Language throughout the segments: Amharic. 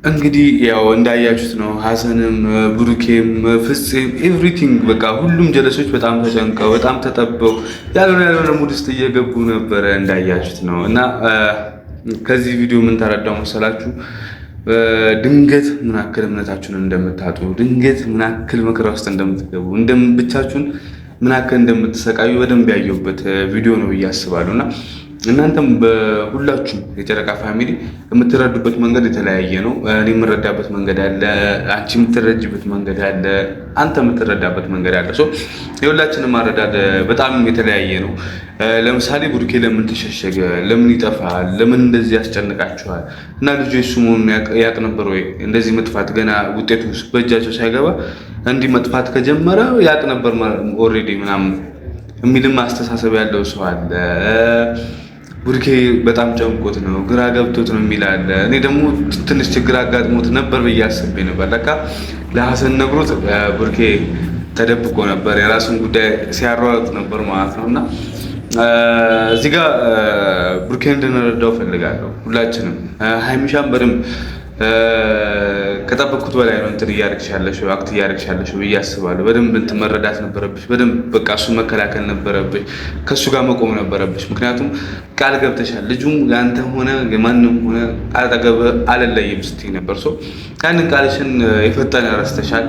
እንግዲህ ያው እንዳያችሁት ነው። ሀሰንም ብሩኬም ፍፄም ኤቭሪቲንግ በቃ ሁሉም ጀለሶች በጣም ተጨንቀው በጣም ተጠበው ያልሆነ ሙድ ውስጥ እየገቡ ነበረ እንዳያችሁት ነው። እና ከዚህ ቪዲዮ ምን ተረዳው መሰላችሁ? ድንገት ምን ያክል እምነታችሁን እንደምታጡ፣ ድንገት ምን ያክል መከራ ውስጥ እንደምትገቡ፣ ብቻችሁን ምን ያክል እንደምትሰቃዩ በደንብ ያየሁበት ቪዲዮ ነው ብዬ አስባለሁ እና እናንተም በሁላችሁም የጨረቃ ፋሚሊ የምትረዱበት መንገድ የተለያየ ነው። እኔ የምረዳበት መንገድ አለ፣ አንቺ የምትረጅበት መንገድ አለ፣ አንተ የምትረዳበት መንገድ አለ። የሁላችንም ማረዳድ በጣም የተለያየ ነው። ለምሳሌ ቡርኬ ለምን ተሸሸገ? ለምን ይጠፋል? ለምን እንደዚህ ያስጨንቃችኋል? እና ልጆች እሱ መሆኑን ያቅ ነበር ወይ? እንደዚህ መጥፋት ገና ውጤቱ በእጃቸው ሳይገባ እንዲህ መጥፋት ከጀመረ ያቅ ነበር ኦልሬዲ ምናምን የሚልም አስተሳሰብ ያለው ሰው አለ። ቡርኬ በጣም ጨንቆት ነው ግራ ገብቶት ነው የሚል አለ። እኔ ደግሞ ትንሽ ችግር አጋጥሞት ነበር ብዬ አስቤ ነበር። ለካ ለሀሰን ነግሮት ቡርኬ ተደብቆ ነበር፣ የራሱን ጉዳይ ሲያሯሯጥ ነበር ማለት ነው። እና እዚህ ጋር ቡርኬ እንድንረዳው ፈልጋለሁ ሁላችንም። ሀይሚሻም በደንብ ከጠበቅኩት በላይ ነው እንትን እያደረግሽ ያለሽው አክት እያደረግሽ ያለሽው ብዬ አስባለሁ። በደንብ እንትን መረዳት ነበረብሽ። በደንብ በቃ እሱን መከላከል ነበረብሽ። ከእሱ ጋር መቆም ነበረብሽ። ምክንያቱም ቃል ገብተሻል። ልጁም ያንተ ሆነ የማንም ሆነ አጠገብ አልለይም ስትይ ነበር። ያንን ቃልሽን የፈጠነ ረስተሻል።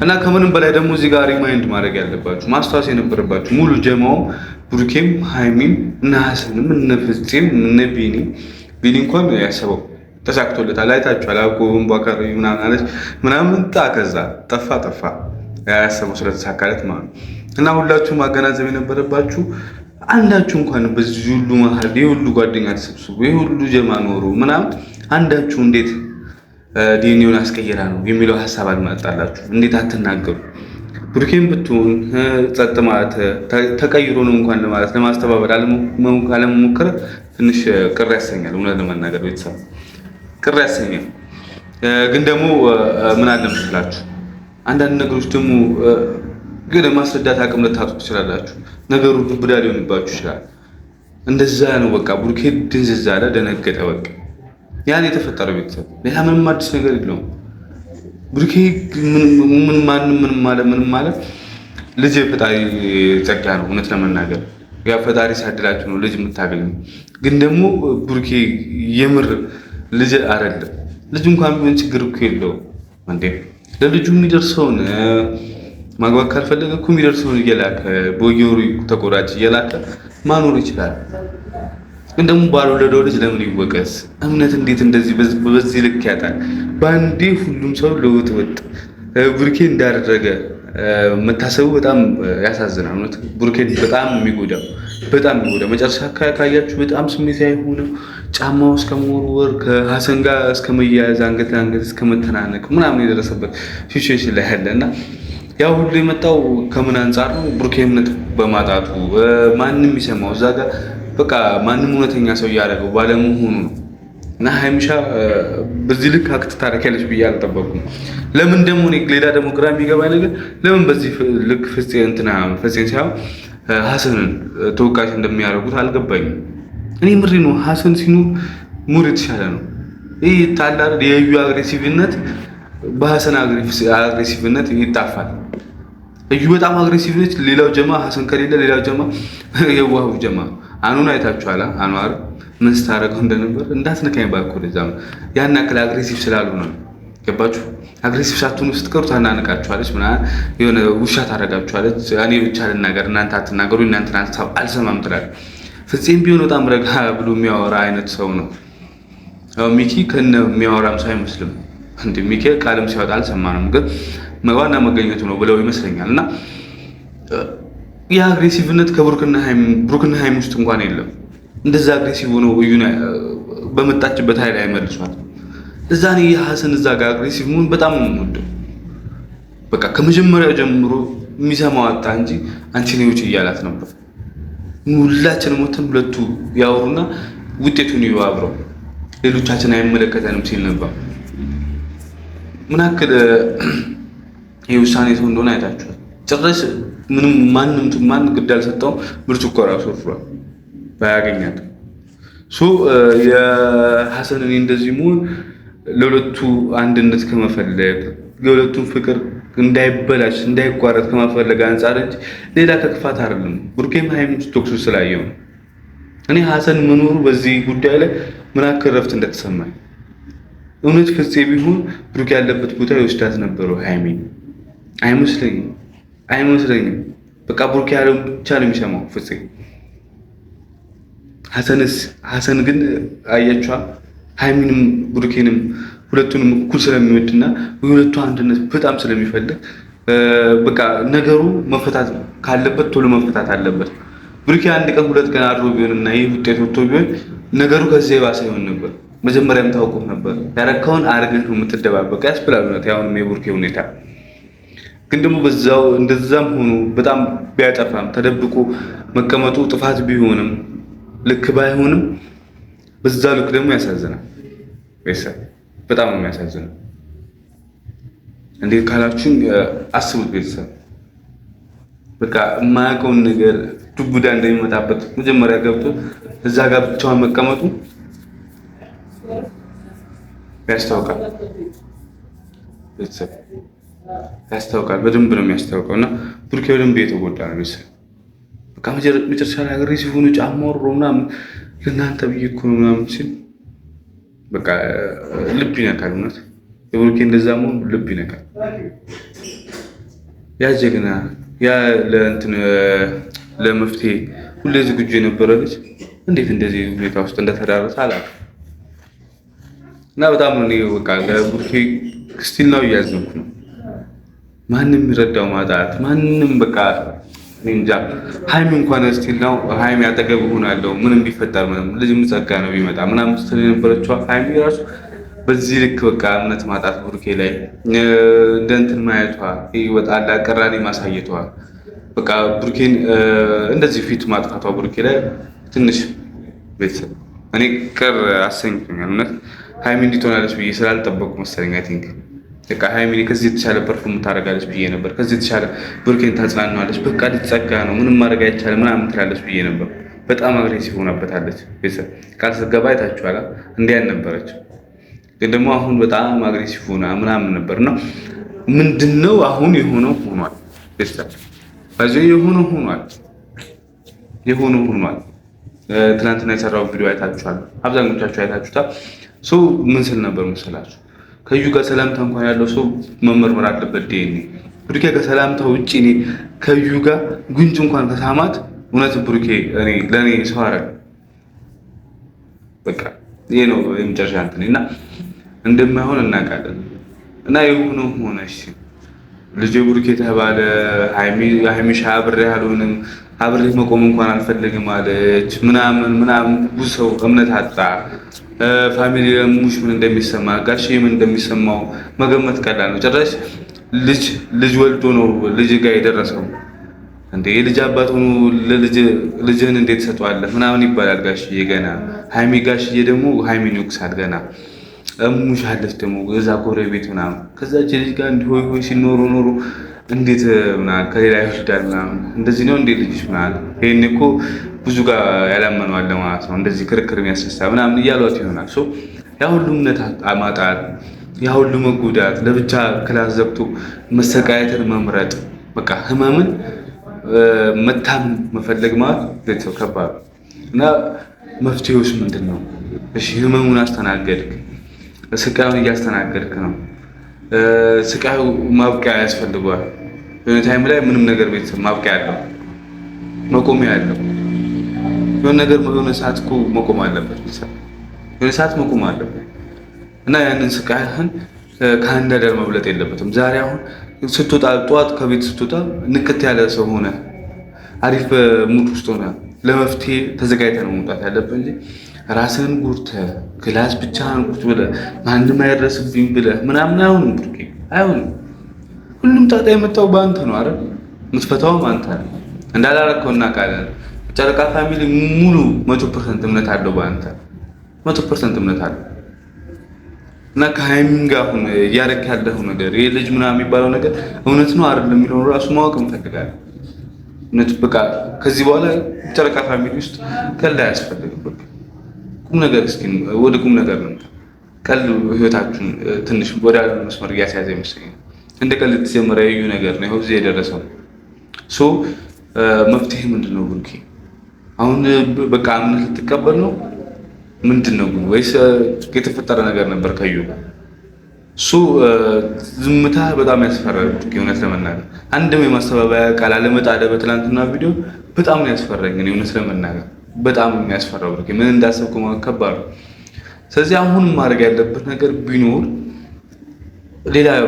እና ከምንም በላይ ደግሞ እዚህ ጋር ሪማይንድ ማድረግ ያለባችሁ ማስታወስ የነበረባችሁ ሙሉ ጀማውም ቡርኬም ሀይሚም እነ ሀሰንም እነ ፍፄም እነ ቢኒ እንኳን ያሰበው ተሳክቶለታል። አይታችኋል። አቆም ባካሪ ምናምን ከዛ ጠፋ ያሰበው ስለተሳካለት ማለት ነው። እና ሁላችሁም ማገናዘብ የነበረባችሁ አንዳችሁ እንኳን በዚህ ሁሉ መሀል የሁሉ ጓደኛ ተሰብስቦ የሁሉ ጀማ ኖሩ ምናምን አንዳችሁ እንዴት ዲኒውን አስቀየራ ነው የሚለው ሀሳብ አልመጣላችሁ? እንዴት አትናገሩ? ቡርኬም ብትሆን ጸጥ ማለት ተቀይሮ ነው እንኳን ለማለት ለማስተባበል አለመሞከር ትንሽ ቅር ያሰኛል። እውነት ለመናገር ቤተሰብ ቅር ያሰኛል። ግን ደግሞ ምን አለ መስላችሁ አንዳንድ ነገሮች ደግሞ ግን ማስረዳት አቅም ልታጡ ትችላላችሁ። ነገሩ ዱብዳ ሊሆንባችሁ ይችላል። እንደዛ ነው በቃ ቡርኬ ድንዝዝ አለ፣ ደነገጠ። በቃ ያን የተፈጠረው ቤተሰብ ሌላ ምንም አዲስ ነገር የለውም። ቡርኬ ምንም ማለት ልጅ ፈጣሪ ጸጋ ነው። እውነት ለመናገር ያ ፈጣሪ ሳድላችሁ ነው ልጅ የምታገኙ። ግን ደግሞ ቡርኬ የምር ልጅ አይደለም። ልጅ እንኳን ቢሆን ችግር እኮ የለውም እንዴ። ለልጁ የሚደርሰውን ማግባት ካልፈለገ እኮ የሚደርሰውን እየላከ በየወሩ ተቆራጭ እየላከ ማኖር ይችላል። ግን ደግሞ ባልወለደው ልጅ ለምን ይወቀስ? እምነት እንዴት እንደዚህ በዚህ ልክ ያጣል? በአንዴ ሁሉም ሰው ለውጥ ቡርኬ እንዳደረገ መታሰቡ በጣም ያሳዝናል። እውነት ቡርኬ በጣም የሚጎዳው መጨረሻ ካያችሁ በጣም ስሜታዊ ሆነው ጫማው እስከ መወርወር ከሀሰን ጋር እስከ መያያዝ አንገት ለአንገት እስከ መተናነቅ ምናምን የደረሰበት ሲቹዌሽን ላይ ያለ እና ያው ሁሉ የመጣው ከምን አንጻር ነው? ቡርኬ እምነት በማጣቱ ማንም ይሰማው እዛ ጋር በቃ ማንም እውነተኛ ሰው እያደረገው ባለመሆኑ ነው። እና ሀይሚሻ በዚህ ልክ አክት ታደርጊያለሽ ብዬ አልጠበኩም። ለምን ደግሞ ሌላ ደግሞ ግራ የሚገባኝ ነገር ለምን በዚህ ልክ ፍፄን ሳይሆን ሀሰንን ተወቃሽ እንደሚያደርጉት አልገባኝም። እኔ ምሪ ነው ሀሰን ሲኖር ሙር የተሻለ ነው። ይህ ታላር የዩ አግሬሲቭነት በሀሰን አግሬሲቭነት ይጣፋል። እዩ በጣም አግሬሲቭ ነች። ሌላው ጀማ ሀሰን ከሌለ ሌላው ጀማ የዋሁ ጀማ አኑን አይታችኋላ። አኗር ምን ስታደርገው እንደነበር እንዳትነካኝ ባልኩ ለዛም ያን ያክል አግሬሲቭ ስላልሆነ ነው። ገባችሁ? አግሬሲቭ ሳትሆኑ ስትቀሩ ታናንቃችኋለች፣ ምናምን የሆነ ውሻ ታደርጋችኋለች። እኔ ብቻ ልናገር እናንተ አትናገሩ፣ እናንተን አልሰማም ትላለች። ፍፄም ቢሆን በጣም ረጋ ብሎ የሚያወራ አይነት ሰው ነው። ሚኪ ከነ የሚያወራም ሰው አይመስልም። እንደ ሚኪ ቃልም ሲያወጣ አልሰማንም፣ ግን ዋና መገኘቱ ነው ብለው ይመስለኛል። እና የአግሬሲቭነት ከብሩክና ሃይም ውስጥ እንኳን የለም። እንደዛ አግሬሲቭ ሆኖ እዩን በመጣችበት ኃይል አይመልሷት። እዛ እኔ የሀሰን እዛ ጋር አግሬሲቭ መሆን በጣም ነው የምወደው። በቃ ከመጀመሪያው ጀምሮ የሚሰማው አጣ እንጂ አንቺ ነው ውጪ እያላት ነበር። ሁላችንም ወተን ሁለቱ ያወሩና ውጤቱን ይዋብረው ሌሎቻችን አይመለከተንም ሲል ነበር። ምን ያክል የውሳኔ ሰው እንደሆነ አይታችኋል። ጭራሽ ምንም ማን ግድ አልሰጠውም። ብርጭቆ ራሱ ወፍሯል ባያገኛት የሀሰን እኔ እንደዚህ መሆን ለሁለቱ አንድነት ከመፈለግ የሁለቱን ፍቅር እንዳይበላሽ እንዳይቋረጥ ከመፈለግ አንጻር እንጂ ሌላ ከክፋት አይደለም። ብሩኬም ሀይሚም ቶክሱ ስላየው ነው። እኔ ሀሰን መኖሩ በዚህ ጉዳይ ላይ ምን ያክል ረፍት እንደተሰማኝ እውነት ፍፄ ቢሆን ብሩኬ ያለበት ቦታ ይወስዳት ነበረው። ሀይሚ አይመስለኝም። በቃ ብሩኬ ያለው ብቻ ነው የሚሰማው ፍፄ። ሀሰን ግን አያችኋ ሀይሚንም ብሩኬንም ሁለቱንም እኩል ስለሚወድና የሁለቱ አንድነት በጣም ስለሚፈልግ በቃ ነገሩ መፈታት ካለበት ቶሎ መፈታት አለበት። ብሩኬ አንድ ቀን ሁለት ቀን አድሮ ቢሆንና ይህ ውጤት ወጥቶ ቢሆን ነገሩ ከዚህ የባሰ ይሆን ነበር። መጀመሪያም ታውቁት ነበር። ያረካውን አርገህ ነው የምትደባበቅ ያስብላል። ነው ያሁን የብሩኬ ሁኔታ ግን ደግሞ በዛው እንደዛም ሆኖ በጣም ቢያጠፋም ተደብቆ መቀመጡ ጥፋት ቢሆንም ልክ ባይሆንም በዛ ልክ ደግሞ ያሳዝናል። ቤተሰብ በጣም ነው የሚያሳዝነው። እንዴት ካላችሁኝ አስቡት ቤተሰብ በቃ የማያውቀውን ነገር ዱቡዳ እንደሚመጣበት መጀመሪያ ገብቶ እዛ ጋር ብቻዋን መቀመጡ ያስታውቃል። ቤተሰብ ያስታውቃል፣ በደንብ ነው የሚያስታውቀው። እና ብሩኬ በደንብ የተጎዳ ነው ቤተሰብ። በቃ መጨረሻ ላይ አገሬ ሲሆኑ ጫማ ወርሮ ምናምን ለእናንተ ብዬ እኮ ነው ምናምን ሲል በቃ ልብ ይነካል። እውነት የብሩኬ እንደዛ መሆኑ ልብ ይነካል። ያ ጀግና ያ ለመፍትሄ ሁሌ ዝግጁ የነበረ ልጅ እንዴት እንደዚህ ሁኔታ ውስጥ እንደተዳረሰ አላውቅም። እና በጣም ነው በቃ ለብሩኬ ስቲል ነው እያዘንኩ ነው። ማንም የሚረዳው ማጣት ማንም በቃ እንጃ። ሀይሚ እንኳን ስቲል ነው ሀይሚ አጠገብ ሆናለሁ ምንም ቢፈጠር ምንም ልጅ ምጸጋ ነው ቢመጣ ምናምን ስትል የነበረችው ሀይሚ ራሱ በዚህ ልክ በቃ እምነት ማጣት ብሩኬ ላይ እንደ እንትን ማየቷ ይወጣል አቀራኒ ማሳየቷ በቃ ብሩኬን እንደዚህ ፊት ማጥፋቷ ብሩኬ ላይ ትንሽ ቤተሰብ እኔ ቅር አሰኝቶኛል። እውነት ሀይሚ እንዲትሆናለች ብዬ ስላልጠበቁ መሰለኝ አይ ቲንክ በቃ ሀይሚ ከዚህ የተሻለ ፐርፎርም ታደርጋለች ብዬ ነበር። ከዚህ የተሻለ ብሩኬን ታጽናናለች። በቃ ልትጸጋ ነው ምንም ማድረግ አይቻልም ምናምን ትላለች ብዬ ነበር። በጣም አግሬሲቭ ሆናበታለች። ቤተሰብ ካልሰገባ አይታችኋል። እንዲያን ነበረች። ግን ደግሞ አሁን በጣም አግሬሲቭ ሆና ምናምን ነበር እና ምንድነው አሁን የሆነው ሆኗል። ቤተሰብ በዚህ የሆነው ሆኗል። ትናንትና የሰራው ቪዲዮ አይታችኋል። አብዛኞቻችሁ አይታችሁታል። ሰው ምን ስል ነበር መሰላችሁ? ከዩ ጋር ሰላምታ እንኳን ያለው ሰው መመርመር አለበት። ዲኤንኤ ብሩኬ ከሰላምታ ውጪ እኔ ከዩ ጋር ጉንጭ እንኳን ከሳማት እውነት ብሩኬ ለእኔ ሰው አረግ በቃ ይሄ ነው የመጨረሻ እንትን እና እንደማይሆን እናውቃለን። እና የሆነው ሆነ። እሺ ልጅ ብሩኬ ተባለ። ሀይሚሻ አብሬ አልሆንም አብሬ መቆም እንኳን አልፈልግም አለች ምናምን ብዙ ሰው እምነት አጣ። ፋሚሊ ሙሽ ምን እንደሚሰማ ጋሽ ምን እንደሚሰማው መገመት ቀላል ነው። ጭራሽ ልጅ ወልዶ ነው ልጅ ጋር የደረሰው። እንዴ የልጅ አባት ሆኖ ልጅህን እንዴት ሰጠዋለህ ምናምን ይባላል። ጋሽዬ ገና ጋሽዬ ደግሞ ሀይሚን ይወቅሳል ገና ሙሽ አለች ደግሞ እዛ ጎረቤት ምናምን ከዛች ልጅ ጋር እንዲሆይ ሲኖሩ እንዴት ምናምን ከሌላ ይወልዳል ምናምን እንደዚህ ነው እንዴ ልጅሽ ምናምን ይሄን እኮ ብዙ ጋር ያላመነው አለ ማለት ነው። እንደዚህ ክርክር የሚያስነሳ ምናምን እያሏት ይሆናል። ያ ሁሉ እምነት ማጣት፣ ያ ሁሉ መጎዳት፣ ለብቻ ክላስ ዘግቶ መሰቃየትን መምረጥ፣ በቃ ህመምን መታመን መፈለግ ማለት ቤተሰብ ከባድ እና መፍትሄውስ ምንድን ነው? እሺ ህመሙን አስተናገድክ፣ ስቃዩን እያስተናገድክ ነው። ስቃዩ ማብቂያ ያስፈልገዋል። የሆነ ታይም ላይ ምንም ነገር ቤተሰብ ማብቂያ ያለው መቆሚያ ያለው የሆነ ነገር የሆነ ሰዓት እኮ መቆም አለበት። ቤተሰብ የሆነ ሰዓት መቆም አለበት እና ያንን ስቃይህን ከአንድ አዳር መብለጥ የለበትም። ዛሬ አሁን ስትወጣ ጠዋት ከቤት ስትወጣ ንቅት ያለ ሰው ሆነ አሪፍ ሙድ ውስጥ ሆነ ለመፍትሄ ተዘጋጅተህ ነው መውጣት ያለብህ እንጂ ራስህን ጉርተህ ክላስ ብቻህን ቁጭ ብለህ ማንም አይደርስብኝ ብለህ ምናምን አይሆንም። ብሩኬ አይሆንም። ሁሉም ጣጣ የመጣው በአንተ ነው አይደል? የምትፈታውም አንተ ነህ። እንዳላረከው እናውቃለን። ጨረቃ ፋሚሊ ሙሉ 100% እምነት አለው በአንተ 100% እምነት አለው እና ከሀይሚን ጋር አሁን እያደረክ ያለው ነገር ይሄ ልጅ ምናምን የሚባለው ነገር እውነት ነው አይደለም የሚለውን ራሱ ማወቅ እንፈልጋለን። እውነት በቃ ከዚህ በኋላ ጨረቃ ፋሚሊ ውስጥ ከላ ያስፈልግም። በቃ ቁም ነገር እስኪ ወደ ቁም ነገር ነው። ቀልድ ህይወታችሁን ትንሽ ወደ ያለ መስመር እያስያዘ ይመስለኛል። እንደ ቀልድ የተጀመረ የዩ ነገር ነው እዚህ የደረሰው። መፍትሄ ምንድን ነው ብሩኬ? አሁን በቃ እምነት ልትቀበል ነው ምንድን ነው ግን? ወይስ የተፈጠረ ነገር ነበር ከዩ? ዝምታ በጣም ያስፈራል እውነት ለመናገር። አንድም የማስተባበያ ቃል አለመጣለ በትናንትና ቪዲዮ በጣም ነው ያስፈራኝ እውነት ለመናገር በጣም የሚያስፈራው ብሩኬ። ምን እንዳሰብኩ ከባድ ነው። ስለዚህ አሁን ማድረግ ያለበት ነገር ቢኖር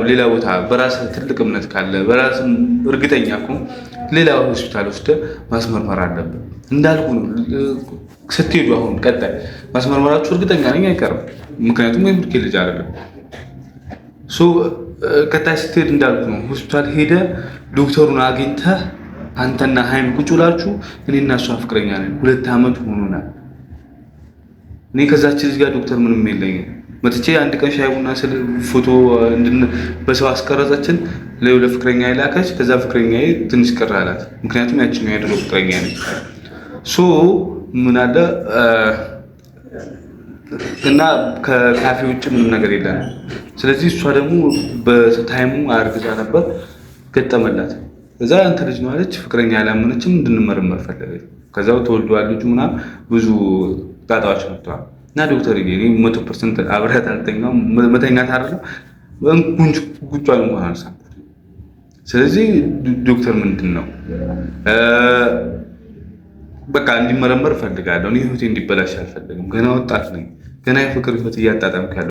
ሌላ ቦታ በራስ ትልቅ እምነት ካለ በራስ እርግጠኛ ከሆነ ሌላ ሆስፒታል ወስደህ ማስመርመር አለብን። እንዳልኩ ነው ስትሄዱ አሁን ቀጣይ ማስመርመራችሁ እርግጠኛ ነኝ አይቀርም። ምክንያቱም የብሩኬ ልጅ አይደለም። ቀጣይ ስትሄድ እንዳልኩ ነው ሆስፒታል ሄደህ ዶክተሩን አግኝተህ አንተና ሀይም ቁጭ ብላችሁ እኔና እሷ ፍቅረኛ ነን 2 ዓመት ሆኖናል። እኔ ከዛች ልጅ ጋር ዶክተር ምንም የለኝም። መጥቼ አንድ ቀን ሻይ ቡና ስለ ፎቶ በሰው አስቀረጸችን ለፍቅረኛ ይላከች። ከዛ ፍቅረኛ ትንሽ ቅር አላት። ምክንያቱም ያቺኛው የድሮ ፍቅረኛ ነች። ምን አለ እና ከካፌ ውጭ ምንም ነገር የለም። ስለዚህ እሷ ደግሞ በታይሙ አርግዛ ነበር ገጠመላት። እዛ አንተ ልጅ ነው አለች። ፍቅረኛ ያላመነችም እንድንመረመር ፈለገች። ከዛው ተወልዷል ልጁ ምናምን ብዙ ጣጣዎች መጥተዋል። እና ዶክተር እኔ 100% አብረሃት አልተኛም መተኛት አይደለም ጉንጯን እንኳን አልሳም። ስለዚህ ዶክተር ምንድን ነው በቃ እንዲመረመር እፈልጋለሁ። እኔ ህይወቴ እንዲበላሽ አልፈልግም። ገና ወጣት ነኝ። ገና የፍቅር ህይወት እያጣጣምኩ